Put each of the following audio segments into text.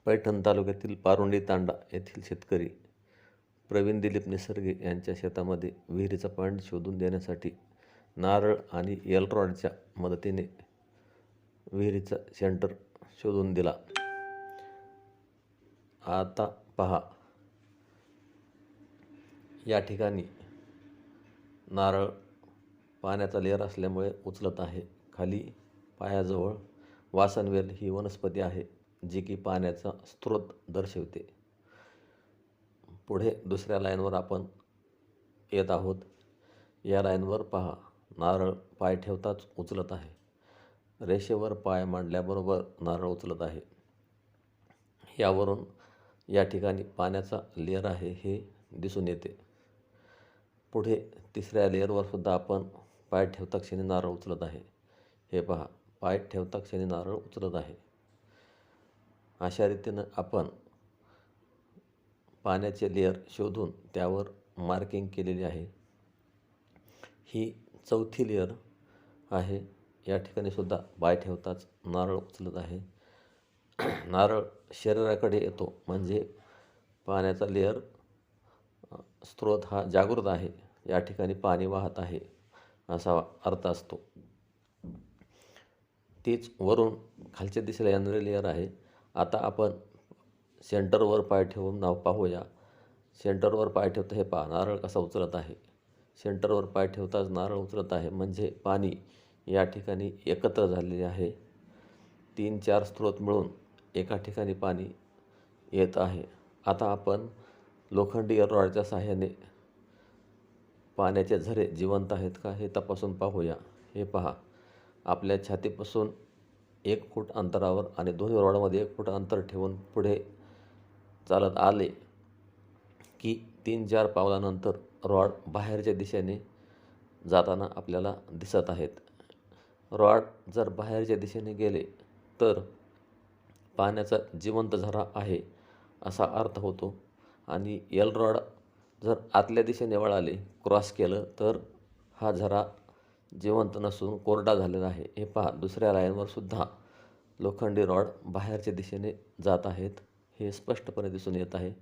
पैठण तालुक्यातील पारुंडी तांडा येथील शेतकरी प्रवीण दिलीप निसर्गे यांच्या शेतामध्ये विहिरीचा पॉईंट शोधून देण्यासाठी नारळ आणि एल रॉडच्या मदतीने विहिरीचा सेंटर शोधून दिला. आता पहा, या ठिकाणी नारळ पाण्याचा लेअर असल्यामुळे उचलत आहे. खाली पायाजवळ वासनवेल ही वनस्पती आहे, जी की पाण्याचा स्रोत दर्शवते. पुढे दुसऱ्या लाईनवर आपण येत आहोत. या लाईनवर पहा, नारळ पाय ठेवताच उचलत आहे. रेषेवर पाय मांडल्याबरोबर नारळ उचलत आहे. यावरून या ठिकाणी पाण्याचा लेअर आहे हे दिसून येते. पुढे तिसऱ्या लेअरवर सुद्धा आपण पाय ठेवता क्षणी नारळ उचलत आहे. हे पहा, पाय ठेवता क्षणी नारळ उचलत आहे. अशा रीतीनं आपण पाण्याचे लेअर शोधून त्यावर मार्किंग केलेली आहे. ही चौथी लेअर आहे. या ठिकाणी सुद्धा पाय ठेवताच नारळ उचलत आहे. नारळ शरीराकडे येतो म्हणजे पाण्याचा लेअर स्रोत हा जागृत आहे. या ठिकाणी पाणी वाहत आहे असा अर्थ असतो. तीच वरून खालच्या दिशेला येणारी लेअर आहे. आता आपण सेंटरवर पाय ठेवून पाहूया. सेंटरवर पाय ठेवता हे पहा, नारळ कसा उचलत आहे. सेंटरवर पाय ठेवताच नारळ उचलत आहे म्हणजे पाणी या ठिकाणी एकत्र झालेले आहे. 3-4 स्रोत मिळून एका ठिकाणी पाणी येत आहे. आता आपण लोखंडी रॉडच्या सहाय्याने पाण्याचे झरे जिवंत आहेत का हे तपासून पाहूया. हे पहा, आपल्या छातीपासून 1 फूट अंतरावर आणि दोन्ही रॉडमध्ये 1 फूट अंतर ठेवून पुढे चालत आले की 3-4 पावलानंतर रॉड बाहेरच्या दिशेने जाताना आपल्याला दिसत आहेत. रॉड जर बाहेरच्या दिशेने गेले तर पाण्याचा जिवंत झरा आहे असा अर्थ होतो आणि एल रॉड जर आतल्या दिशेने वळाले, क्रॉस केलं, तर हा झरा जिवंत नसून कोरडा झालेला आहे. हे पहा, दुसऱ्या लाईनवर सुद्धा लोखंडी रॉड बाहेरच्या दिशेने जात आहेत. हे स्पष्टपणे दिसून येत आहे.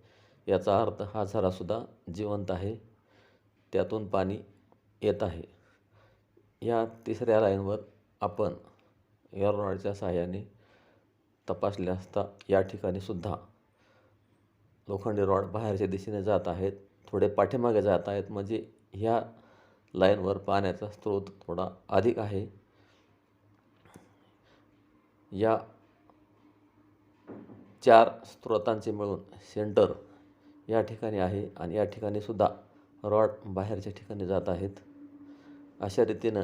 याचा अर्थ हा झरासुद्धा जिवंत आहे, त्यातून पाणी येत आहे. या तिसऱ्या लाईनवर आपण एल रॉडच्या सहाय्याने तपासले असता या ठिकाणी सुद्धा लोखंडी रॉड बाहेरच्या दिशेने जात आहेत, थोडे पाठीमागे जात आहेत, म्हणजे ह्या लाईनवर पाण्याचा स्रोत थोडा अधिक आहे. या 4 स्रोतांचे मिळून सेंटर या ठिकाणी आहे आणि या ठिकाणी सुद्धा रॉड बाहेरच्या ठिकाणी जात आहेत. अशा रीतीनं